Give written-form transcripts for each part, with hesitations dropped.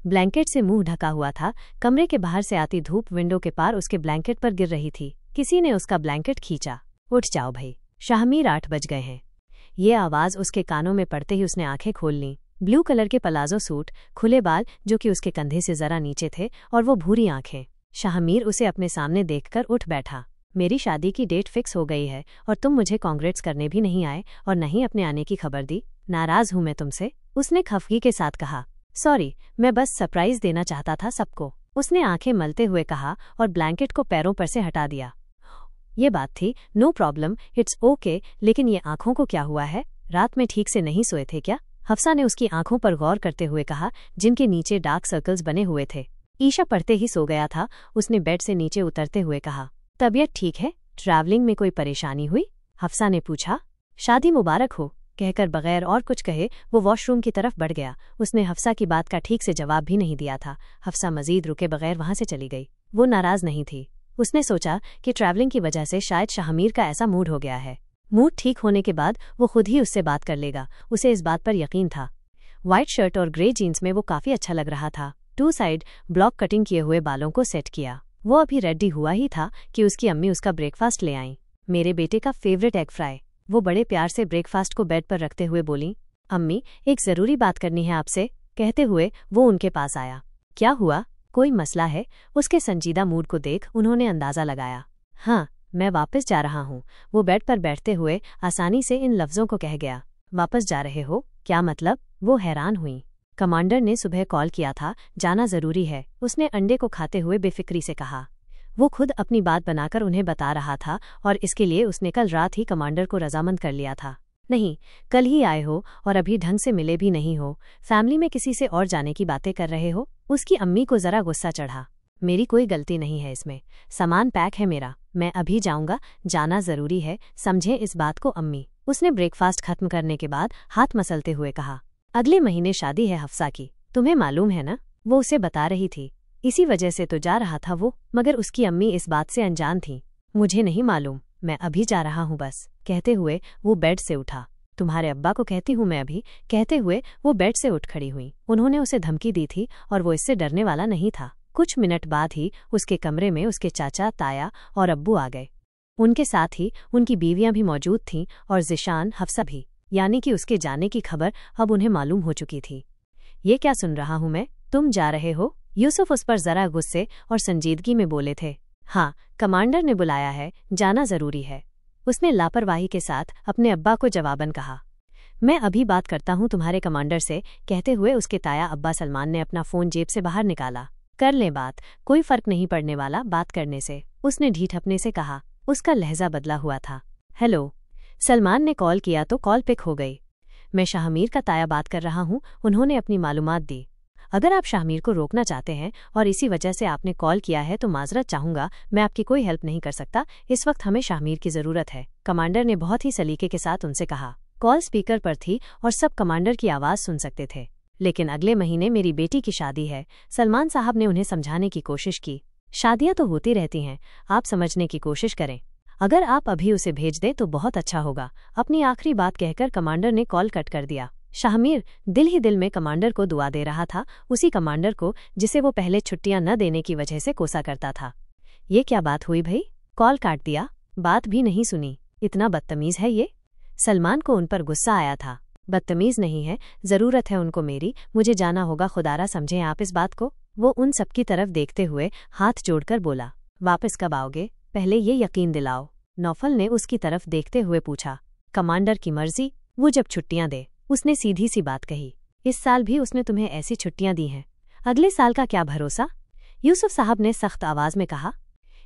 Blanket से मुंह ढका हुआ था। कमरे के बाहर से आती धूप विंडो के पार उसके ब्लैंकेट पर गिर रही थी। किसी ने उसका ब्लैंकेट खींचा। उठ जाओ भाई, शाहमीर, 8 बज गए हैं। ये आवाज़ उसके कानों में पड़ते ही उसने आंखें खोल लीं। ब्लू कलर के पलाजो सूट, खुले बाल जो कि उसके कंधे से जरा नीचे थे, और वो भूरी आंखें। शाहमीर उसे अपने सामने देखकर उठ बैठा। मेरी शादी की डेट फिक्स हो गई है और तुम मुझे कांग्रेट्स करने भी नहीं आए और नहीं अपने आने की खबर दी। नाराज हूं मैं तुमसे, उसने खफगी के साथ कहा। सॉरी, मैं बस सरप्राइज देना चाहता था सबको, उसने आंखें मलते हुए कहा और ब्लैंकेट को पैरों पर से हटा दिया। ये बात थी, नो प्रॉब्लम, इट्स ओके, लेकिन ये आंखों को क्या हुआ है? रात में ठीक से नहीं सोए थे क्या? हफ्सा ने उसकी आंखों पर गौर करते हुए कहा, जिनके नीचे डार्क सर्कल्स बने हुए थे। ईशा पढ़ते ही सो गया था, उसने बेड से नीचे उतरते हुए कहा। तबीयत ठीक है? ट्रैवलिंग में कोई परेशानी हुई? हफ्सा ने पूछा। शादी मुबारक हो, कहकर बगैर और कुछ कहे वो वॉशरूम की तरफ बढ़ गया। उसने हफ्सा की बात का ठीक से जवाब भी नहीं दिया था। हफ्सा मजीद रुके बगैर वहां से चली गई। वो नाराज नहीं थी। उसने सोचा कि ट्रैवलिंग की वजह से शायद शाहमीर का ऐसा मूड हो गया है। मूड ठीक होने के बाद वो खुद ही उससे बात कर लेगा, उसे इस बात पर यकीन था। व्हाइट शर्ट और ग्रे जीन्स में वो काफी अच्छा लग रहा था। 2 साइड ब्लॉक कटिंग किए हुए बालों को सेट किया। वो अभी रेडी हुआ ही था कि उसकी अम्मी उसका ब्रेकफास्ट ले आईं। मेरे बेटे का फेवरेट एग फ्राई। वो बड़े प्यार से ब्रेकफास्ट को बेड पर रखते हुए बोली। अम्मी, एक जरूरी बात करनी है आपसे, कहते हुए वो उनके पास आया। क्या हुआ? कोई मसला है? उसके संजीदा मूड को देख उन्होंने अंदाजा लगाया। हाँ, मैं वापस जा रहा हूँ, वो बेड पर बैठते हुए आसानी से इन लफ्जों को कह गया। वापस जा रहे हो? क्या मतलब? वो हैरान हुई। कमांडर ने सुबह कॉल किया था, जाना जरूरी है, उसने अंडे को खाते हुए बेफिक्री से कहा। वो खुद अपनी बात बनाकर उन्हें बता रहा था और इसके लिए उसने कल रात ही कमांडर को रजामंद कर लिया था। नहीं, कल ही आए हो और अभी ढंग से मिले भी नहीं हो, फैमिली में किसी से और जाने की बातें कर रहे हो? उसकी अम्मी को जरा गुस्सा चढ़ा। मेरी कोई गलती नहीं है इसमें, सामान पैक है मेरा, मैं अभी जाऊंगा, जाना जरूरी है, समझे इस बात को अम्मी, उसने ब्रेकफास्ट खत्म करने के बाद हाथ मसलते हुए कहा। अगले महीने शादी है हफ्सा की, तुम्हें मालूम है ना? वो उसे बता रही थी। इसी वजह से तो जा रहा था वो, मगर उसकी अम्मी इस बात से अनजान थी। मुझे नहीं मालूम, मैं अभी जा रहा हूँ बस, कहते हुए वो बेड से उठा। तुम्हारे अब्बा को कहती हूँ मैं अभी, कहते हुए वो बेड से उठ खड़ी हुई। उन्होंने उसे धमकी दी थी और वो इससे डरने वाला नहीं था। कुछ मिनट बाद ही उसके कमरे में उसके चाचा, ताया और अब्बू आ गए। उनके साथ ही उनकी बीवियां भी मौजूद थीं और ज़िशान, हफ्सा भी, यानी कि उसके जाने की खबर अब उन्हें मालूम हो चुकी थी। ये क्या सुन रहा हूं मैं, तुम जा रहे हो? यूसुफ उस पर जरा गुस्से और संजीदगी में बोले थे। हाँ, कमांडर ने बुलाया है, जाना जरूरी है, उसने लापरवाही के साथ अपने अब्बा को जवाबन कहा। मैं अभी बात करता हूँ तुम्हारे कमांडर से, कहते हुए उसके ताया अब्बा सलमान ने अपना फ़ोन जेब से बाहर निकाला। कर ले बात, कोई फर्क नहीं पड़ने वाला बात करने से, उसने ढीठ अपने से कहा। उसका लहजा बदला हुआ था। हेलो, सलमान ने कॉल किया तो कॉल पिक हो गई। मैं शाहमीर का ताया बात कर रहा हूँ, उन्होंने अपनी मालूमात दी। अगर आप शाहमीर को रोकना चाहते हैं और इसी वजह से आपने कॉल किया है तो माजरत चाहूंगा, मैं आपकी कोई हेल्प नहीं कर सकता, इस वक्त हमें शाहमीर की जरूरत है, कमांडर ने बहुत ही सलीके के साथ उनसे कहा। कॉल स्पीकर पर थी और सब कमांडर की आवाज़ सुन सकते थे। लेकिन अगले महीने मेरी बेटी की शादी है, सलमान साहब ने उन्हें समझाने की कोशिश की। शादियां तो होती रहती हैं, आप समझने की कोशिश करें। अगर आप अभी उसे भेज दें तो बहुत अच्छा होगा, अपनी आखिरी बात कहकर कमांडर ने कॉल कट कर दिया। शाहमीर दिल ही दिल में कमांडर को दुआ दे रहा था, उसी कमांडर को जिसे वो पहले छुट्टियां न देने की वजह से कोसा करता था। ये क्या बात हुई भई? कॉल काट दिया, बात भी नहीं सुनी, इतना बदतमीज है ये? सलमान को उन पर गुस्सा आया था। बदतमीज नहीं है, जरूरत है उनको मेरी, मुझे जाना होगा, खुदारा समझें आप इस बात को। वो उन सबकी तरफ देखते हुए हाथ जोड़कर बोला। वापस कब आओगे, पहले ये यकीन दिलाओ, नौफल ने उसकी तरफ देखते हुए पूछा। कमांडर की मर्जी, वो जब छुट्टियां दे, उसने सीधी सी बात कही। इस साल भी उसने तुम्हें ऐसी छुट्टियां दी हैं, अगले साल का क्या भरोसा? यूसुफ साहब ने सख्त आवाज में कहा।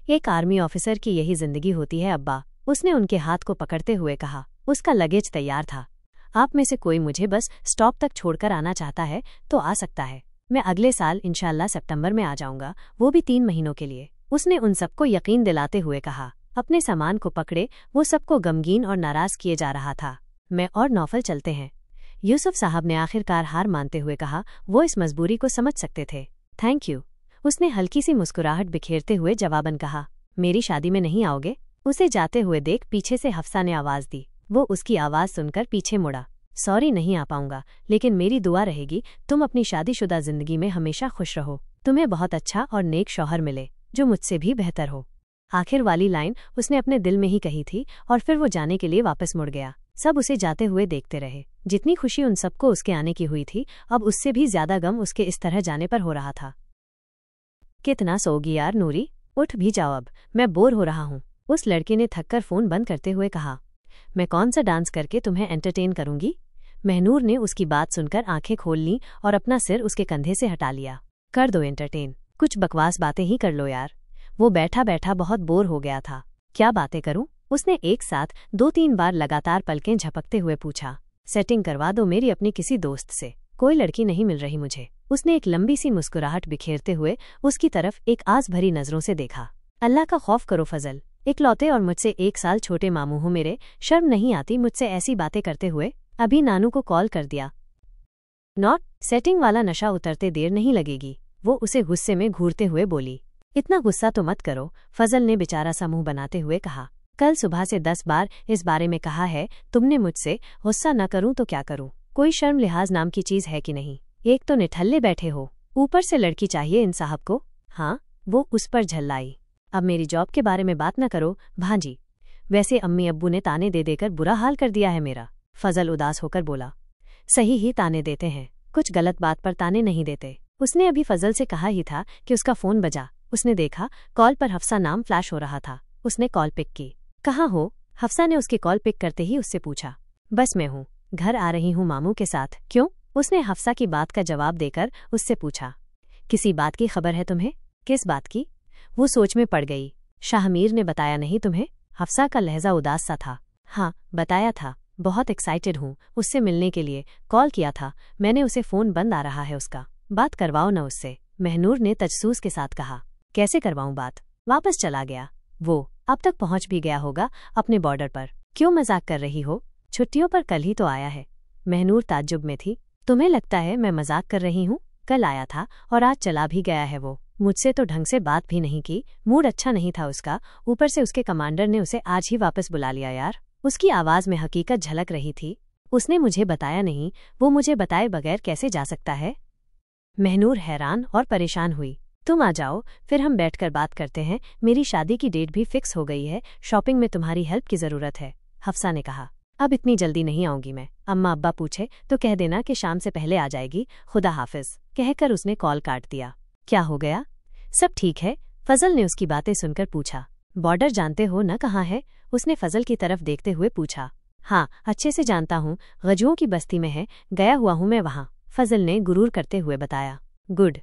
एक आर्मी ऑफिसर की यही जिंदगी होती है अब्बा, उसने उनके हाथ को पकड़ते हुए कहा। उसका लगेज तैयार था, आप में से कोई मुझे बस स्टॉप तक छोड़कर आना चाहता है तो आ सकता है, मैं अगले साल इंशाअल्लाह सितंबर में आ जाऊंगा, वो भी 3 महीनों के लिए, उसने उन सबको यकीन दिलाते हुए कहा। अपने सामान को पकड़े वो सबको गमगीन और नाराज किए जा रहा था। मैं और नौफल चलते हैं, यूसुफ साहब ने आखिरकार हार मानते हुए कहा। वो इस मजबूरी को समझ सकते थे। थैंक यू, उसने हल्की सी मुस्कुराहट बिखेरते हुए जवाबन कहा। मेरी शादी में नहीं आओगे? उसे जाते हुए देख पीछे से हफ्सा ने आवाज दी। वो उसकी आवाज सुनकर पीछे मुड़ा। सॉरी नहीं आ पाऊंगा, लेकिन मेरी दुआ रहेगी तुम अपनी शादीशुदा जिंदगी में हमेशा खुश रहो। तुम्हें बहुत अच्छा और नेक शौहर मिले जो मुझसे भी बेहतर हो। आखिर वाली लाइन उसने अपने दिल में ही कही थी और फिर वो जाने के लिए वापस मुड़ गया। सब उसे जाते हुए देखते रहे। जितनी खुशी उन सबको उसके आने की हुई थी, अब उससे भी ज्यादा गम उसके इस तरह जाने पर हो रहा था। कितना सोगी यार नूरी, उठ भी जाओ अब, मैं बोर हो रहा हूँ। उस लड़के ने थककर फोन बंद करते हुए कहा। मैं कौन सा डांस करके तुम्हें एंटरटेन करूंगी? महनूर ने उसकी बात सुनकर आंखें खोल लीं और अपना सिर उसके कंधे से हटा लिया। कर दो एंटरटेन, कुछ बकवास बातें ही कर लो यार। वो बैठा बैठा बहुत बोर हो गया था। क्या बातें करूं? उसने एक साथ 2-3 बार लगातार पलकें झपकते हुए पूछा। सेटिंग करवा दो मेरी अपनी किसी दोस्त से, कोई लड़की नहीं मिल रही मुझे। उसने एक लंबी सी मुस्कुराहट बिखेरते हुए उसकी तरफ एक आस भरी नजरों से देखा। अल्लाह का खौफ करो फजल, इकलौते और मुझसे 1 साल छोटे मामू हो मेरे, शर्म नहीं आती मुझसे ऐसी बातें करते हुए? अभी नानू को कॉल कर दिया। नॉट सेटिंग वाला नशा उतरते देर नहीं लगेगी, वो उसे गुस्से में घूरते हुए बोली। इतना गुस्सा तो मत करो, फजल ने बेचारा सा मुंह बनाते हुए कहा। कल सुबह से 10 बार इस बारे में कहा है तुमने मुझसे, गुस्सा न करूं तो क्या करूं? कोई शर्म लिहाज नाम की चीज है कि नहीं? एक तो निठल्ले बैठे हो, ऊपर से लड़की चाहिए इन साहब को। हाँ, वो उस पर झल्लाई। अब मेरी जॉब के बारे में बात न करो भांजी, वैसे अम्मी अब्बू ने ताने दे देकर बुरा हाल कर दिया है मेरा। फजल उदास होकर बोला। सही ही ताने देते हैं, कुछ गलत बात पर ताने नहीं देते। उसने अभी फजल से कहा ही था कि उसका फोन बजा। उसने देखा कॉल पर हफ्सा नाम फ्लैश हो रहा था। उसने कॉल पिक की। कहाँ हो? हफ्सा ने उसकी कॉल पिक करते ही उससे पूछा। बस मैं हूँ, घर आ रही हूँ मामू के साथ। क्यों? उसने हफ्सा की बात का जवाब देकर उससे पूछा। किसी बात की खबर है तुम्हें? किस बात की? वो सोच में पड़ गई। शाहमीर ने बताया नहीं तुम्हें? हफ्सा का लहजा उदास सा था। हाँ बताया था, बहुत एक्साइटेड हूँ उससे मिलने के लिए, कॉल किया था मैंने उसे, फ़ोन बंद आ रहा है उसका, बात करवाओ न उससे, महनूर ने तजसूस के साथ कहा। कैसे करवाऊँ बात? वापस चला गया वो, अब तक पहुंच भी गया होगा अपने बॉर्डर पर। क्यों मजाक कर रही हो? छुट्टियों पर कल ही तो आया है। महनूर ताज्जुब में थी। तुम्हें लगता है मैं मजाक कर रही हूँ? कल आया था और आज चला भी गया है वो। मुझसे तो ढंग से बात भी नहीं की, मूड अच्छा नहीं था उसका, ऊपर से उसके कमांडर ने उसे आज ही वापस बुला लिया यार। उसकी आवाज़ में हकीकत झलक रही थी। उसने मुझे बताया नहीं, वो मुझे बताए बगैर कैसे जा सकता है? महनूर हैरान और परेशान हुई। तुम आ जाओ, फिर हम बैठकर बात करते हैं। मेरी शादी की डेट भी फिक्स हो गई है, शॉपिंग में तुम्हारी हेल्प की ज़रूरत है, हफ्सा ने कहा। अब इतनी जल्दी नहीं आऊंगी मैं, अम्मा अब्बा पूछे तो कह देना कि शाम से पहले आ जाएगी, खुदा हाफिज, कहकर उसने कॉल काट दिया। क्या हो गया? सब ठीक है? फजल ने उसकी बातें सुनकर पूछा। बॉर्डर जानते हो न कहाँ है? उसने फजल की तरफ देखते हुए पूछा। हाँ अच्छे से जानता हूँ, गजुओं की बस्ती में है, गया हुआ हूँ मैं वहाँ, फजल ने गुरूर करते हुए बताया। गुड,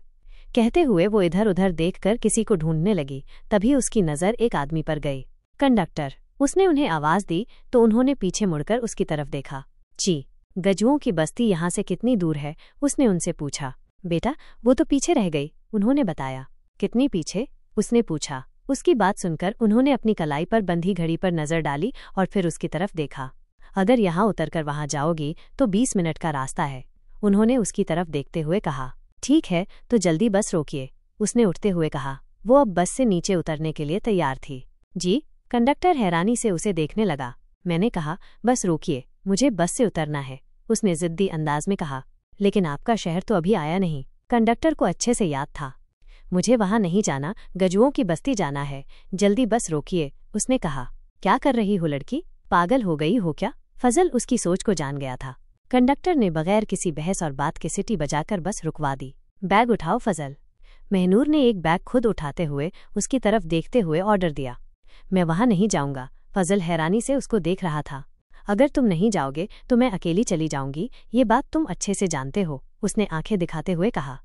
कहते हुए वो इधर उधर देखकर किसी को ढूंढने लगी। तभी उसकी नज़र एक आदमी पर गई। कंडक्टर, उसने उन्हें आवाज़ दी तो उन्होंने पीछे मुड़कर उसकी तरफ देखा। जी, गजुओं की बस्ती यहाँ से कितनी दूर है? उसने उनसे पूछा। बेटा वो तो पीछे रह गई, उन्होंने बताया। कितनी पीछे? उसने पूछा। उसकी बात सुनकर उन्होंने अपनी कलाई पर बंधी घड़ी पर नज़र डाली और फिर उसकी तरफ देखा। अगर यहाँ उतरकर वहाँ जाओगी तो 20 मिनट का रास्ता है, उन्होंने उसकी तरफ देखते हुए कहा। ठीक है तो जल्दी बस रोकिए, उसने उठते हुए कहा। वो अब बस से नीचे उतरने के लिए तैयार थी। जी? कंडक्टर हैरानी से उसे देखने लगा। मैंने कहा बस रोकिए, मुझे बस से उतरना है, उसने जिद्दी अंदाज में कहा। लेकिन आपका शहर तो अभी आया नहीं, कंडक्टर को अच्छे से याद था। मुझे वहाँ नहीं जाना, गजुओं की बस्ती जाना है, जल्दी बस रोकिए, उसने कहा। क्या कर रही हो लड़की, पागल हो गई हो क्या? फजल उसकी सोच को जान गया था। कंडक्टर ने बगैर किसी बहस और बात के सीटी बजाकर बस रुकवा दी। बैग उठाओ फजल, महनूर ने एक बैग खुद उठाते हुए उसकी तरफ देखते हुए ऑर्डर दिया। मैं वहाँ नहीं जाऊँगा, फजल हैरानी से उसको देख रहा था। अगर तुम नहीं जाओगे तो मैं अकेली चली जाऊंगी, ये बात तुम अच्छे से जानते हो, उसने आंखें दिखाते हुए कहा।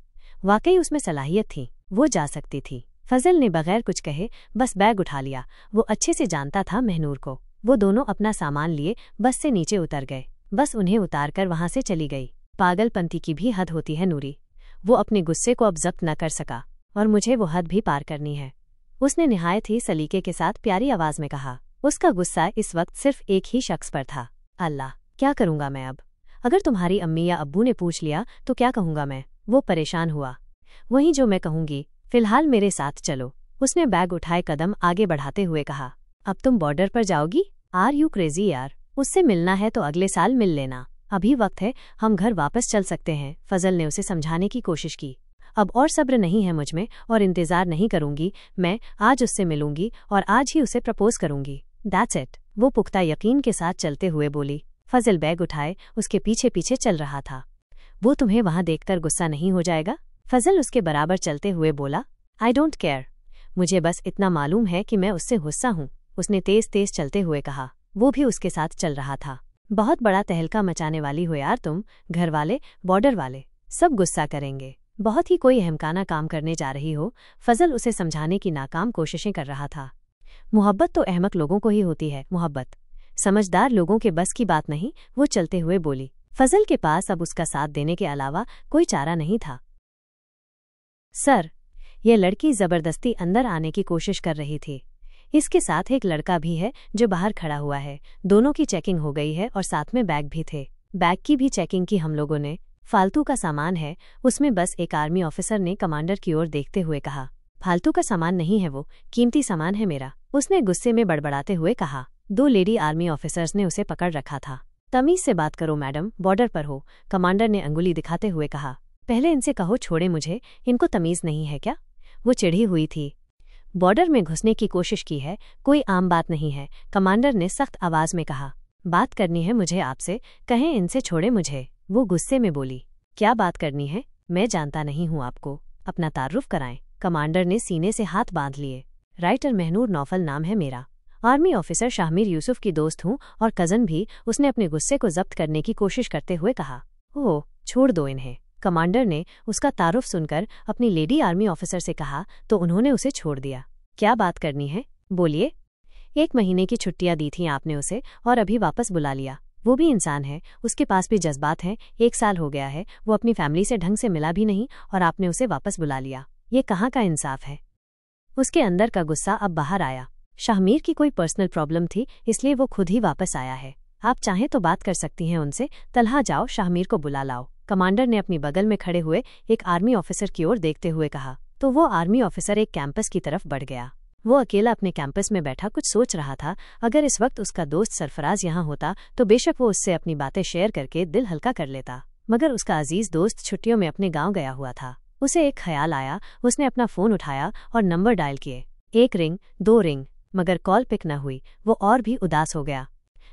वाकई उसमें सलाहियत थी, वो जा सकती थी। फजल ने बगैर कुछ कहे बस बैग उठा लिया। वो अच्छे से जानता था महनूर को। वो दोनों अपना सामान लिए बस से नीचे उतर गए। बस उन्हें उतारकर वहां से चली गई। पागलपंती की भी हद होती है नूरी। वो अपने गुस्से को अब जब्त न कर सका और मुझे वो हद भी पार करनी है, उसने निहायत ही सलीके के साथ प्यारी आवाज में कहा। उसका गुस्सा इस वक्त सिर्फ एक ही शख्स पर था। अल्लाह, क्या करूंगा मैं अब? अगर तुम्हारी अम्मी या अब्बू ने पूछ लिया तो क्या कहूंगा मैं? वो परेशान हुआ। वहीं जो मैं कहूंगी, फिलहाल मेरे साथ चलो, उसने बैग उठाए कदम आगे बढ़ाते हुए कहा। अब तुम बॉर्डर पर जाओगी? आर यू क्रेजी यार? उससे मिलना है तो अगले साल मिल लेना, अभी वक्त है, हम घर वापस चल सकते हैं। फजल ने उसे समझाने की कोशिश की। अब और सब्र नहीं है मुझ में और इंतजार नहीं करूंगी। मैं आज उससे मिलूंगी और आज ही उसे प्रपोज करूंगी। दैट्स इट, वो पुख्ता यकीन के साथ चलते हुए बोली। फजल बैग उठाए उसके पीछे पीछे चल रहा था। वो तुम्हें वहां देखकर गुस्सा नहीं हो जाएगा? फजल उसके बराबर चलते हुए बोला। आई डोंट केयर, मुझे बस इतना मालूम है कि मैं उससे गुस्सा हूँ, उसने तेज तेज चलते हुए कहा। वो भी उसके साथ चल रहा था। बहुत बड़ा तहलका मचाने वाली हो यार तुम, घर वाले, बॉर्डर वाले, सब गुस्सा करेंगे। बहुत ही कोई अहमकाना काम करने जा रही हो। फजल उसे समझाने की नाकाम कोशिशें कर रहा था। मोहब्बत तो अहमक लोगों को ही होती है, मोहब्बत समझदार लोगों के बस की बात नहीं। वो चलते हुए बोली। फजल के पास अब उसका साथ देने के अलावा कोई चारा नहीं था। सर, यह लड़की जबरदस्ती अंदर आने की कोशिश कर रही थी। इसके साथ एक लड़का भी है जो बाहर खड़ा हुआ है। दोनों की चेकिंग हो गई है और साथ में बैग भी थे। बैग की भी चेकिंग की हम लोगों ने। फालतू का सामान है उसमें, बस एक आर्मी ऑफिसर ने कमांडर की ओर देखते हुए कहा। फालतू का सामान नहीं है वो, कीमती सामान है मेरा, उसने गुस्से में बड़बड़ाते हुए कहा। 2 लेडी आर्मी ऑफिसर्स ने उसे पकड़ रखा था। तमीज से बात करो मैडम, बॉर्डर पर हो, कमांडर ने अंगुली दिखाते हुए कहा। पहले इनसे कहो छोड़े मुझे, इनको तमीज नहीं है क्या? वो चिढ़ी हुई थी। बॉर्डर में घुसने की कोशिश की है, कोई आम बात नहीं है, कमांडर ने सख्त आवाज में कहा। बात करनी है मुझे आपसे, कहें इनसे छोड़े मुझे। वो गुस्से में बोली। क्या बात करनी है? मैं जानता नहीं हूँ आपको, अपना तारुफ कराएं। कमांडर ने सीने से हाथ बांध लिए। राइटर महनूर नौफल नाम है मेरा, आर्मी ऑफिसर शाहमीर यूसुफ की दोस्त हूँ और कजन भी, उसने अपने गुस्से को जब्त करने की कोशिश करते हुए कहा। ओह, छोड़ दो इन्हें। कमांडर ने उसका तारुफ सुनकर अपनी लेडी आर्मी ऑफिसर से कहा तो उन्होंने उसे छोड़ दिया। क्या बात करनी है, बोलिए। 1 महीने की छुट्टियां दी थीं आपने उसे और अभी वापस बुला लिया। वो भी इंसान है, उसके पास भी जज्बात हैं। 1 साल हो गया है, वो अपनी फैमिली से ढंग से मिला भी नहीं और आपने उसे वापस बुला लिया। ये कहाँ का इंसाफ है? उसके अंदर का गुस्सा अब बाहर आया। शाहमीर की कोई पर्सनल प्रॉब्लम थी, इसलिए वो खुद ही वापस आया है। आप चाहें तो बात कर सकती हैं उनसे। तलहा जाओ, शाहमीर को बुला लाओ। कमांडर ने अपनी बगल में खड़े हुए एक आर्मी ऑफिसर की ओर देखते हुए कहा। तो वो आर्मी ऑफिसर एक कैंपस की तरफ बढ़ गया। वो अकेला अपने कैंपस में बैठा कुछ सोच रहा था। अगर इस वक्त उसका दोस्त सरफराज यहाँ होता तो बेशक वो उससे अपनी बातें शेयर करके दिल हल्का कर लेता, मगर उसका अजीज दोस्त छुट्टियों में अपने गांव गया हुआ था। उसे एक ख्याल आया, उसने अपना फोन उठाया और नंबर डायल किए। 1 रिंग, 2 रिंग, मगर कॉल पिक न हुई। वो और भी उदास हो गया।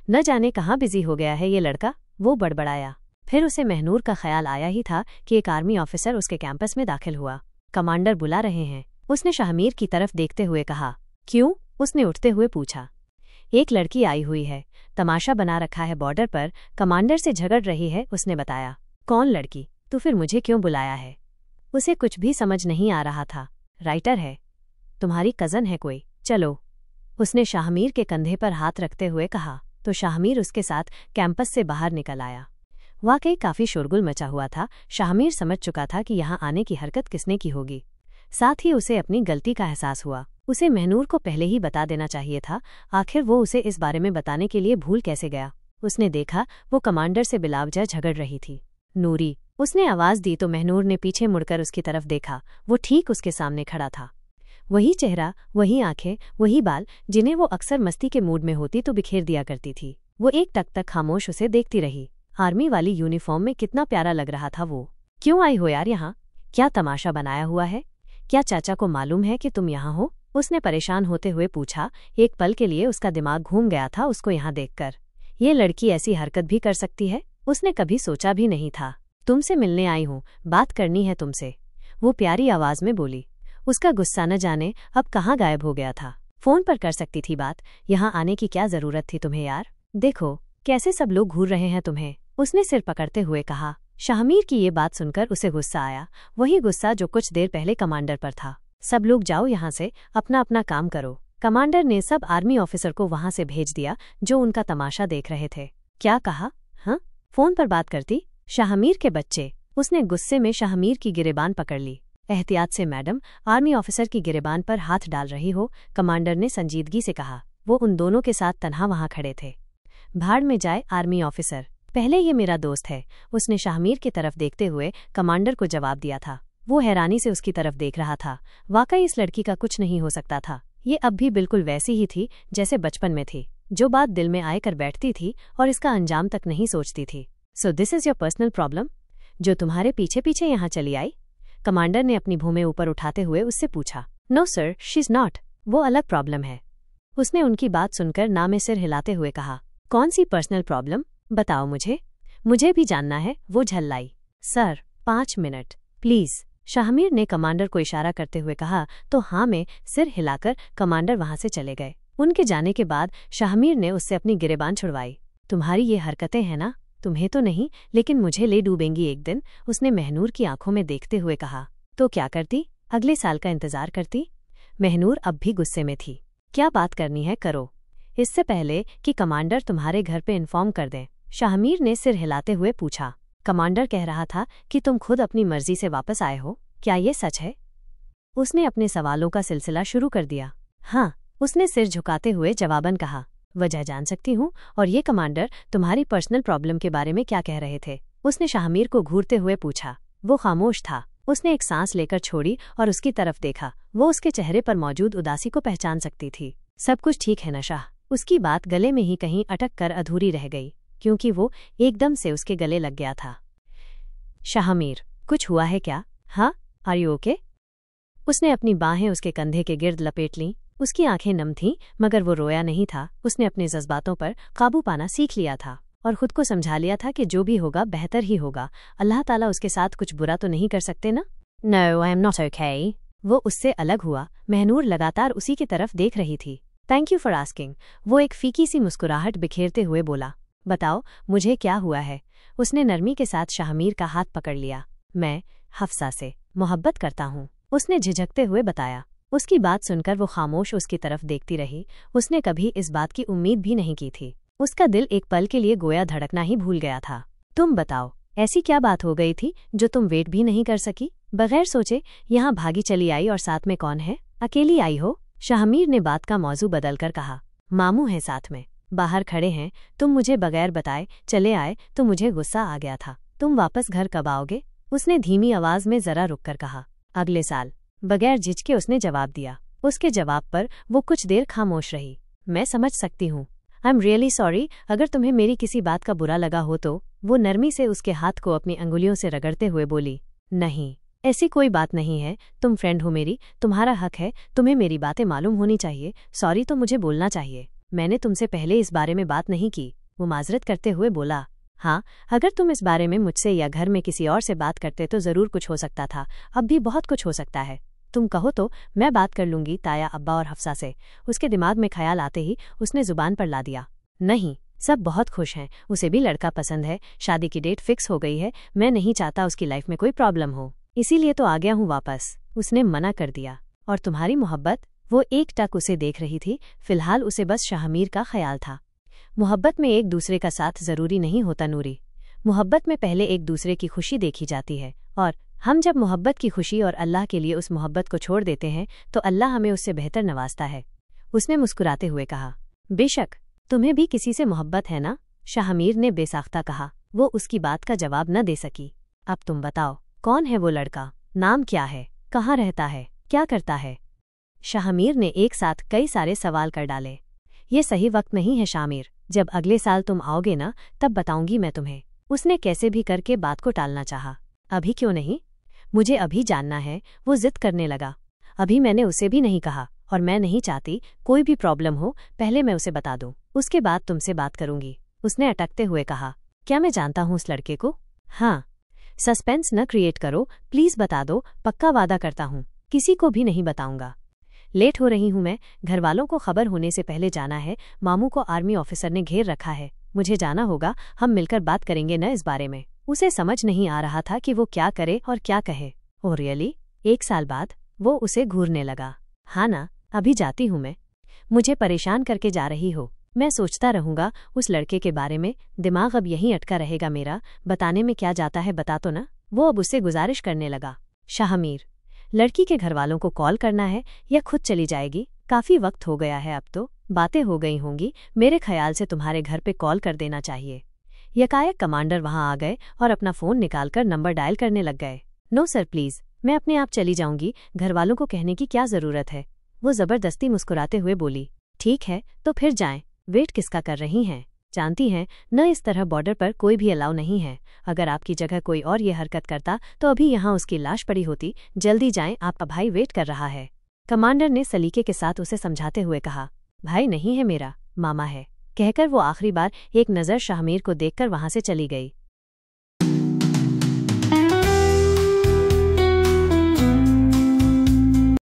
न जाने कहाँ बिजी हो गया है ये लड़का, वो बड़बड़ाया। फिर उसे महनूर का ख्याल आया ही था कि एक आर्मी ऑफिसर उसके कैंपस में दाखिल हुआ। कमांडर बुला रहे हैं, उसने शाहमीर की तरफ देखते हुए कहा। क्यों? उसने उठते हुए पूछा। एक लड़की आई हुई है, तमाशा बना रखा है बॉर्डर पर, कमांडर से झगड़ रही है, उसने बताया। कौन लड़की? तो फिर मुझे क्यों बुलाया है? उसे कुछ भी समझ नहीं आ रहा था। राइटर है, तुम्हारी कजन है कोई? चलो, उसने शाहमीर के कंधे पर हाथ रखते हुए कहा। तो शाहमीर उसके साथ कैंपस से बाहर निकल आया। वाकई काफी शोरगुल मचा हुआ था। शाहमीर समझ चुका था कि यहाँ आने की हरकत किसने की होगी। साथ ही उसे अपनी गलती का एहसास हुआ। उसे महनूर को पहले ही बता देना चाहिए था। आखिर वो उसे इस बारे में बताने के लिए भूल कैसे गया? उसने देखा वो कमांडर से बिलावजा झगड़ रही थी। नूरी, उसने आवाज दी तो महनूर ने पीछे मुड़कर उसकी तरफ देखा। वो ठीक उसके सामने खड़ा था। वही चेहरा, वही आंखें, वही बाल, जिन्हें वो अक्सर मस्ती के मूड में होती तो बिखेर दिया करती थी। वो एक टक तक खामोश उसे देखती रही। आर्मी वाली यूनिफॉर्म में कितना प्यारा लग रहा था वो। क्यों आई हो यार यहाँ? क्या तमाशा बनाया हुआ है? क्या चाचा को मालूम है कि तुम यहाँ हो? उसने परेशान होते हुए पूछा। एक पल के लिए उसका दिमाग घूम गया था उसको यहाँ देखकर। ये लड़की ऐसी हरकत भी कर सकती है? उसने कभी सोचा भी नहीं था। तुमसे मिलने आई हूँ, बात करनी है तुमसे, वो प्यारी आवाज में बोली। उसका गुस्सा न जाने अब कहाँ गायब हो गया था। फोन पर कर सकती थी बात, यहाँ आने की क्या जरूरत थी तुम्हें यार? देखो कैसे सब लोग घूर रहे हैं तुम्हें, उसने सिर पकड़ते हुए कहा। शाहमीर की ये बात सुनकर उसे गुस्सा आया, वही गुस्सा जो कुछ देर पहले कमांडर पर था। सब लोग जाओ यहाँ से, अपना अपना काम करो। कमांडर ने सब आर्मी ऑफिसर को वहां से भेज दिया जो उनका तमाशा देख रहे थे। क्या कहा? हाँ, फोन पर बात करती? शाहमीर के बच्चे, उसने गुस्से में शाहमीर की गिरेबान पकड़ ली। एहतियात से मैडम, आर्मी ऑफिसर की गिरेबान पर हाथ डाल रही हो, कमांडर ने संजीदगी से कहा। वो उन दोनों के साथ तन्हा वहां खड़े थे। भाड़ में जाए आर्मी ऑफिसर, पहले ये मेरा दोस्त है, उसने शाहमीर की तरफ देखते हुए कमांडर को जवाब दिया था। वो हैरानी से उसकी तरफ देख रहा था। वाकई इस लड़की का कुछ नहीं हो सकता था। ये अब भी बिल्कुल वैसी ही थी जैसे बचपन में थी, जो बात दिल में आए कर बैठती थी और इसका अंजाम तक नहीं सोचती थी। So this is your personal problem, जो तुम्हारे पीछे पीछे यहाँ चली आई? कमांडर ने अपनी भूमें ऊपर उठाते हुए उससे पूछा। No sir, she is not, वो अलग प्रॉब्लम है। उसने उनकी बात सुनकर ना में सिर हिलाते हुए कहा। कौन सी पर्सनल प्रॉब्लम, बताओ मुझे भी जानना है, वो झल्लाई। सर 5 मिनट प्लीज, शाहमीर ने कमांडर को इशारा करते हुए कहा तो हाँ में सिर हिलाकर कमांडर वहां से चले गए। उनके जाने के बाद शाहमीर ने उससे अपनी गिरेबान छुड़वाई। तुम्हारी ये हरकतें हैं ना, तुम्हें तो नहीं लेकिन मुझे ले डूबेंगी एक दिन, उसने महनूर की आंखों में देखते हुए कहा। तो क्या करती, अगले साल का इंतजार करती? महनूर अब भी गुस्से में थी। क्या बात करनी है करो, इससे पहले कि कमांडर तुम्हारे घर पे इन्फॉर्म कर दें, शाहमीर ने सिर हिलाते हुए पूछा। कमांडर कह रहा था कि तुम खुद अपनी मर्जी से वापस आए हो, क्या ये सच है? उसने अपने सवालों का सिलसिला शुरू कर दिया। हाँ, उसने सिर झुकाते हुए जवाबन कहा। वजह जान सकती हूँ? और ये कमांडर तुम्हारी पर्सनल प्रॉब्लम के बारे में क्या कह रहे थे? उसने शाहमीर को घूरते हुए पूछा। वो खामोश था। उसने एक सांस लेकर छोड़ी और उसकी तरफ देखा। वो उसके चेहरे पर मौजूद उदासी को पहचान सकती थी। सब कुछ ठीक है ना शाह? उसकी बात गले में ही कहीं अटक कर अधूरी रह गई, क्योंकि वो एकदम से उसके गले लग गया था। शाहमीर, कुछ हुआ है क्या? हाँ, आर यू ओके? उसने अपनी बाहें उसके कंधे के गिर्द लपेट लीं। उसकी आंखें नम थीं, मगर वो रोया नहीं था। उसने अपने जज्बातों पर काबू पाना सीख लिया था और खुद को समझा लिया था कि जो भी होगा बेहतर ही होगा। अल्लाह ताला उसके साथ कुछ बुरा तो नहीं कर सकते ना? No, I am not okay. वो उससे अलग हुआ। महनूर लगातार उसी की तरफ देख रही थी। थैंक यू फॉर आस्किंग, वो एक फीकी सी मुस्कुराहट बिखेरते हुए बोला। बताओ मुझे क्या हुआ है? उसने नरमी के साथ शाहमीर का हाथ पकड़ लिया। मैं हफ्सा से मोहब्बत करता हूँ, उसने झिझकते हुए बताया। उसकी बात सुनकर वो खामोश उसकी तरफ देखती रही। उसने कभी इस बात की उम्मीद भी नहीं की थी। उसका दिल एक पल के लिए गोया धड़कना ही भूल गया था। तुम बताओ, ऐसी क्या बात हो गई थी जो तुम वेट भी नहीं कर सकी? बगैर सोचे यहाँ भागी चली आई, और साथ में कौन है? अकेली आई हो? शाहमीर ने बात का मौजू बदलकर कहा। मामू हैं साथ में, बाहर खड़े हैं। तुम मुझे बगैर बताए चले आए तो मुझे गुस्सा आ गया था। तुम वापस घर कब आओगे? उसने धीमी आवाज में जरा रुककर कहा। अगले साल, बगैर झिझके उसने जवाब दिया। उसके जवाब पर वो कुछ देर खामोश रही। मैं समझ सकती हूँ, आई एम रियली सॉरी, अगर तुम्हें मेरी किसी बात का बुरा लगा हो तो। वो नरमी से उसके हाथ को अपनी अंगुलियों से रगड़ते हुए बोली। नहीं, ऐसी कोई बात नहीं है, तुम फ्रेंड हो मेरी, तुम्हारा हक है, तुम्हें मेरी बातें मालूम होनी चाहिए। सॉरी तो मुझे बोलना चाहिए, मैंने तुमसे पहले इस बारे में बात नहीं की। वो माजरत करते हुए बोला। हाँ, अगर तुम इस बारे में मुझसे या घर में किसी और से बात करते तो ज़रूर कुछ हो सकता था, अब भी बहुत कुछ हो सकता है। तुम कहो तो मैं बात कर लूंगी ताया, अब्बा और हफ्सा से। उसके दिमाग में ख्याल आते ही उसने जुबान पर ला दिया। नहीं, सब बहुत खुश हैं, उसे भी लड़का पसंद है, शादी की डेट फिक्स हो गई है। मैं नहीं चाहता उसकी लाइफ में कोई प्रॉब्लम हो, इसीलिए तो आ गया हूँ वापस, उसने मना कर दिया। और तुम्हारी मोहब्बत? वो एक टक उसे देख रही थी। फिलहाल उसे बस शाहमीर का ख्याल था। मोहब्बत में एक दूसरे का साथ जरूरी नहीं होता नूरी। मोहब्बत में पहले एक दूसरे की खुशी देखी जाती है, और हम जब मोहब्बत की खुशी और अल्लाह के लिए उस मोहब्बत को छोड़ देते हैं तो अल्लाह हमें उससे बेहतर नवाजता है, उसने मुस्कुराते हुए कहा। बेशक, तुम्हें भी किसी से मोहब्बत है ना? शाहमीर ने बेसाख्ता कहा। वो उसकी बात का जवाब न दे सकी। अब तुम बताओ, कौन है वो लड़का? नाम क्या है? कहाँ रहता है? क्या करता है? शाहमीर ने एक साथ कई सारे सवाल कर डाले। ये सही वक्त नहीं है शाहमीर, जब अगले साल तुम आओगे ना तब बताऊंगी मैं तुम्हें। उसने कैसे भी करके बात को टालना चाहा। अभी क्यों नहीं? मुझे अभी जानना है, वो जिद करने लगा। अभी मैंने उसे भी नहीं कहा, और मैं नहीं चाहती कोई भी प्रॉब्लम हो, पहले मैं उसे बता दूं, उसके बाद तुमसे बात करूंगी, उसने अटकते हुए कहा। क्या मैं जानता हूँ उस लड़के को? हाँ। सस्पेंस न क्रिएट करो प्लीज, बता दो, पक्का वादा करता हूँ किसी को भी नहीं बताऊंगा। लेट हो रही हूँ मैं, घरवालों को खबर होने से पहले जाना है। मामू को आर्मी ऑफिसर ने घेर रखा है, मुझे जाना होगा। हम मिलकर बात करेंगे न इस बारे में। उसे समझ नहीं आ रहा था कि वो क्या करे और क्या कहे। Oh really? 1 साल बाद? वो उसे घूरने लगा। हाँ ना, अभी जाती हूँ मैं, मुझे परेशान करके जा रही हो। मैं सोचता रहूंगा उस लड़के के बारे में, दिमाग अब यहीं अटका रहेगा मेरा। बताने में क्या जाता है, बता तो ना। वो अब उससे गुजारिश करने लगा। शाहमीर, लड़की के घरवालों को कॉल करना है या खुद चली जाएगी? काफी वक्त हो गया है, अब तो बातें हो गई होंगी। मेरे ख्याल से तुम्हारे घर पे कॉल कर देना चाहिए। यकायक कमांडर वहां आ गए और अपना फोन निकालकर नंबर डायल करने लग गए। नो सर प्लीज, मैं अपने आप चली जाऊंगी, घरवालों को कहने की क्या जरूरत है? वो जबरदस्ती मुस्कुराते हुए बोली। ठीक है तो फिर जाएं, वेट किसका कर रही हैं? जानती हैं, न इस तरह बॉर्डर पर कोई भी अलाउ नहीं है। अगर आपकी जगह कोई और ये हरकत करता तो अभी यहाँ उसकी लाश पड़ी होती। जल्दी जाएं, आपका भाई वेट कर रहा है। कमांडर ने सलीके के साथ उसे समझाते हुए कहा। भाई नहीं है मेरा, मामा है, कहकर वो आखिरी बार एक नज़र शाहमीर को देखकर वहां से चली गई।